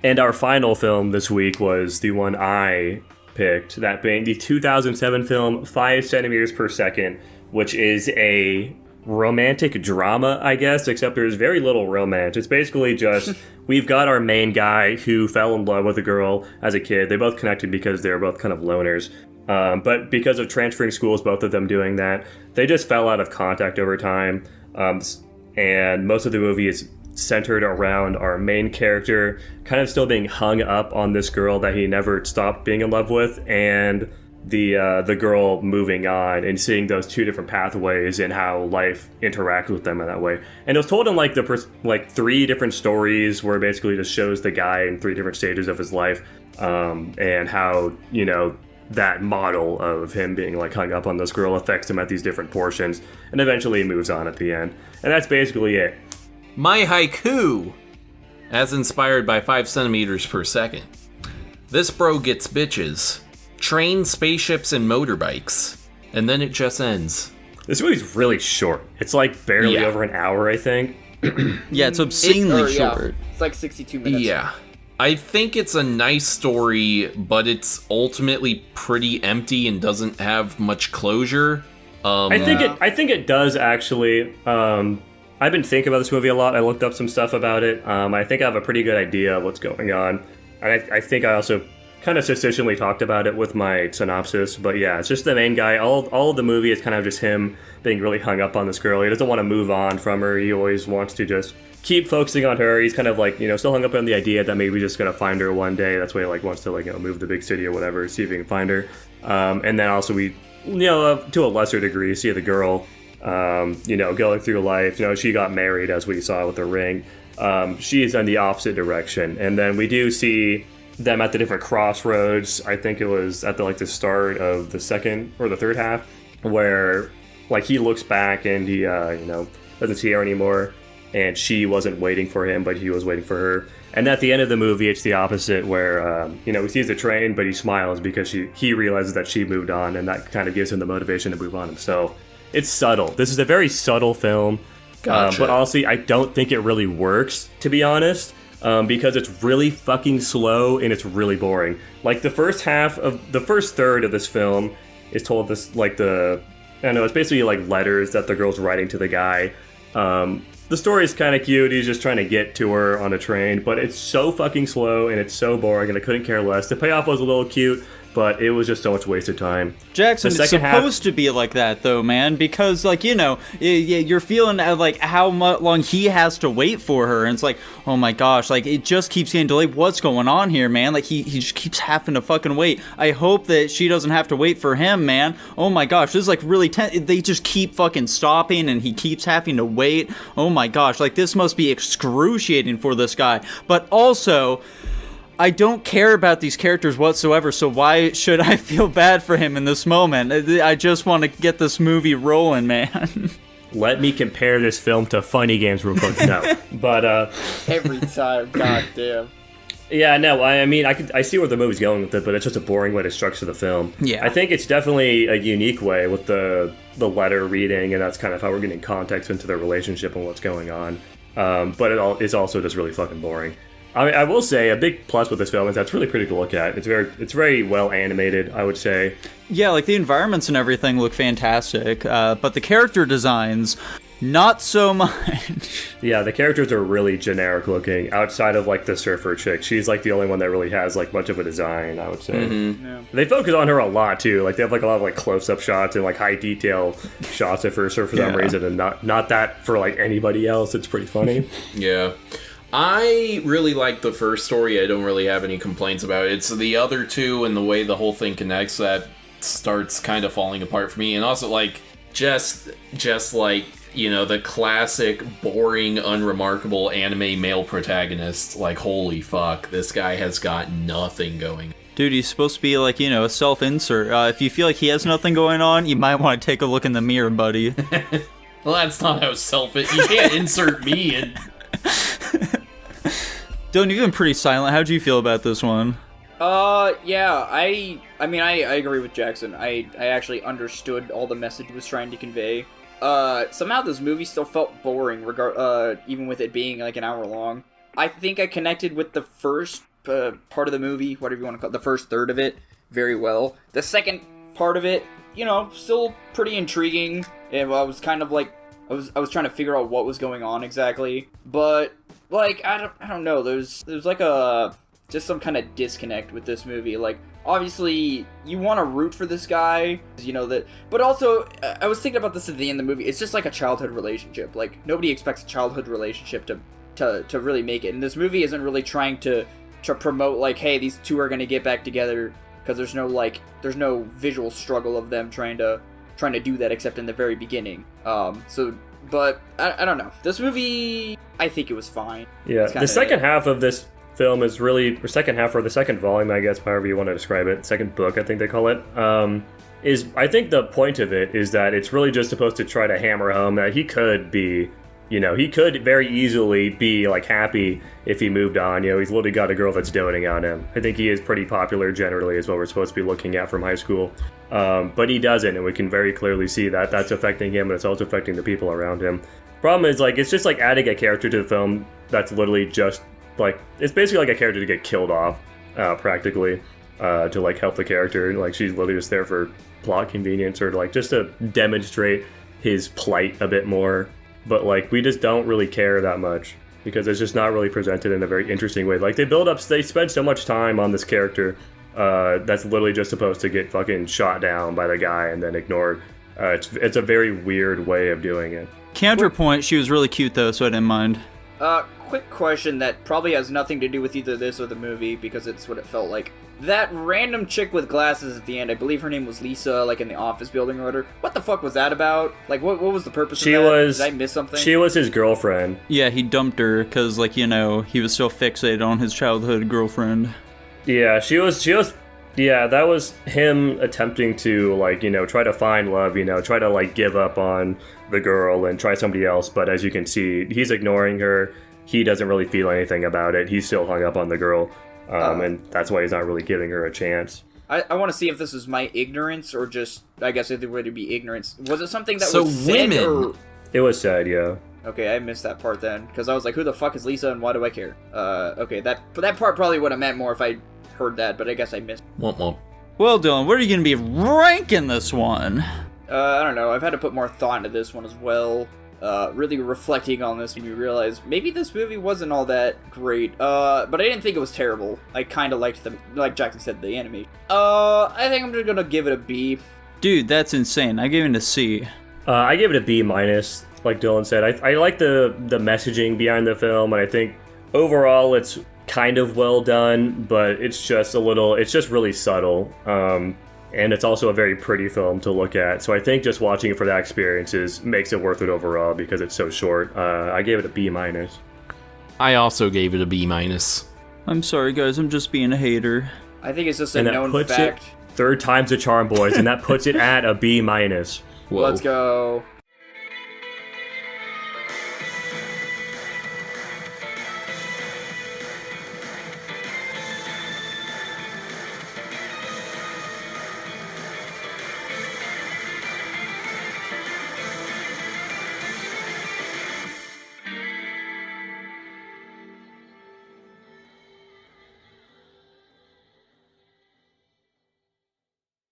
And our final film this week was the one I picked, that being the 2007 film 5 centimeters per second, which is a romantic drama, I guess, except there's very little romance. It's basically just, we've got our main guy who fell in love with a girl as a kid. They both connected because they were both kind of loners. But because of transferring schools, both of them doing that, they just fell out of contact over time. And most of the movie is centered around our main character kind of still being hung up on this girl that he never stopped being in love with, and the girl moving on and seeing those two different pathways and how life interacts with them in that way. And it was told in like 3 different stories where it basically just shows the guy in 3 different stages of his life, and how, you know, that model of him being like hung up on this girl affects him at these different portions, and eventually he moves on at the end. And that's basically it. My haiku, as inspired by 5 centimeters per second. This bro gets bitches, trains, spaceships, and motorbikes, and then it just ends. This movie's really short. It's like barely over an hour, I think. Yeah, it's obscenely short. It's like 62 minutes. Yeah. I think it's a nice story, but it's ultimately pretty empty and doesn't have much closure. I think it does, actually. I've been thinking about this movie a lot. I looked up some stuff about it. I think I have a pretty good idea of what's going on. I think I also kind of succinctly talked about it with my synopsis. But yeah, it's just the main guy. All of the movie is kind of just him being really hung up on this girl. He doesn't want to move on from her. He always wants to just keep focusing on her. He's kind of like, you know, still hung up on the idea that maybe he's just going to find her one day. That's why he like wants to, like, you know, move to the big city or whatever, see if he can find her. And then also we, you know, to a lesser degree, see the girl, you know, going through life. You know, she got married, as we saw with the ring. She's in the opposite direction. And then we do see them at the different crossroads. I think it was at the start of the second or the third half, where like he looks back and he, you know, doesn't see her anymore. And she wasn't waiting for him, but he was waiting for her. And at the end of the movie, it's the opposite, where, you know, he sees the train, but he smiles because he realizes that she moved on, and that kind of gives him the motivation to move on himself. It's subtle. This is a very subtle film. Gotcha. But honestly, I don't think it really works, to be honest, because it's really fucking slow and it's really boring. Like, the first third of this film is told this, like, I don't know, it's basically like letters that the girl's writing to the guy. The story is kind of cute. He's just trying to get to her on a train, but it's so fucking slow and it's so boring, and I couldn't care less. The payoff was a little cute, but it was just so much wasted time. Jackson, it's supposed to be like that, though, man, because, like, you know, you're feeling, like, how long he has to wait for her, and it's like, oh my gosh, like, it just keeps getting delayed. What's going on here, man? Like, he just keeps having to fucking wait. I hope that she doesn't have to wait for him, man. Oh my gosh, this is, like, really they just keep fucking stopping, and he keeps having to wait. Oh my gosh, like, this must be excruciating for this guy. But also, I don't care about these characters whatsoever, so why should I feel bad for him in this moment? I just want to get this movie rolling, man. Let me compare this film to Funny Games real quick. No. But, every time, goddamn. Yeah, no, I mean, I see where the movie's going with it, but it's just a boring way to structure the film. Yeah. I think it's definitely a unique way with the letter reading, and that's kind of how we're getting context into their relationship and what's going on. But it's also just really fucking boring. I will say a big plus with this film is that's really pretty to look at. It's very well animated, I would say. Yeah, like the environments and everything look fantastic, but the character designs, not so much. Yeah, the characters are really generic looking, outside of like the surfer chick. She's like the only one that really has like much of a design, I would say. Mm-hmm. Yeah. They focus on her a lot too. Like they have like a lot of like close-up shots and like high detail shots of her for some reason, and not that for like anybody else. It's pretty funny. Yeah. I really like the first story. I don't really have any complaints about it. It's the other two and the way the whole thing connects that starts kind of falling apart for me. And also, like, just like, you know, the classic, boring, unremarkable anime male protagonist. Like, holy fuck, this guy has got nothing going. Dude, he's supposed to be, like, you know, a self-insert. If you feel like he has nothing going on, you might want to take a look in the mirror, buddy. Well, that's not how you can't insert me in. Dylan, you've been pretty silent. How'd you feel about this one? Yeah, I mean, I agree with Jackson. I actually understood all the message it was trying to convey. Somehow this movie still felt boring, even with it being like an hour long. I think I connected with the first part of the movie, whatever you want to call it, the first third of it, very well. The second part of it, still pretty intriguing. I was kind of like, I was trying to figure out what was going on exactly, but like I don't know. There's like just some kind of disconnect with this movie. Like, obviously you want to root for this guy, but also I was thinking about this at the end of the movie. It's just like a childhood relationship. Like, nobody expects a childhood relationship to really make it, and this movie isn't really trying to promote like, hey, these two are gonna get back together, because there's no visual struggle of them trying to do that, except in the very beginning. But I don't know. This movie, I think it was fine. Yeah, the second half of this film is really, or second half, or the second volume, I guess, however you want to describe it, second book, I think they call it, I think the point of it is that it's really just supposed to try to hammer home that he could be, he could very easily be, like, happy if he moved on. He's literally got a girl that's doting on him. I think he is pretty popular generally, is what we're supposed to be looking at from high school. But he doesn't, and we can very clearly see that that's affecting him, and it's also affecting the people around him. Problem is, like, it's just like adding a character to the film that's literally just, like, it's basically like a character to get killed off, practically, to, like, help the character. Like, she's literally just there for plot convenience, or, like, just to demonstrate his plight a bit more. But, like, we just don't really care that much, because it's just not really presented in a very interesting way. Like, they spend so much time on this character that's literally just supposed to get fucking shot down by the guy and then ignored. It's a very weird way of doing it. Counterpoint, she was really cute, though, so I didn't mind. Quick question that probably has nothing to do with either this or the movie, because it's what it felt like. That random chick with glasses at the end, I believe her name was Lisa, like in the office building or whatever. What the fuck was that about? Like, what was the purpose of that? Did I miss something? She was his girlfriend. Yeah, he dumped her because, like, he was so fixated on his childhood girlfriend. Yeah, she was, yeah, that was him attempting to, like, try to find love, try to, like, give up on the girl and try somebody else. But as you can see, he's ignoring her. He doesn't really feel anything about it. He's still hung up on the girl. And that's why he's not really giving her a chance. I want to see if this is my ignorance, or just, I guess it would be ignorance. Was it something that was said, women. or... It was said, yeah. Okay, I missed that part then, because I was like, who the fuck is Lisa and why do I care? Okay, that part probably would have meant more if I heard that, but I guess I missed. Womp womp. Well, Dylan, what are you going to be ranking this one? I don't know, I've had to put more thought into this one as well. Really reflecting on this, when you realize maybe this movie wasn't all that great. But I didn't think it was terrible. I kind of liked like Jackson said, the animation. I think I'm just gonna give it a B. Dude, that's insane. I gave it a C. I gave it a B minus, like Dylan said. I like the messaging behind the film, and I think overall it's kind of well done, but it's just really subtle. And it's also a very pretty film to look at. So I think just watching it for that experience makes it worth it overall, because it's so short. I gave it a B minus. I also gave it a B minus. I'm sorry, guys. I'm just being a hater. I think it's just a known fact. Third time's a charm, boys, and that puts it at a B minus. Whoa. Let's go.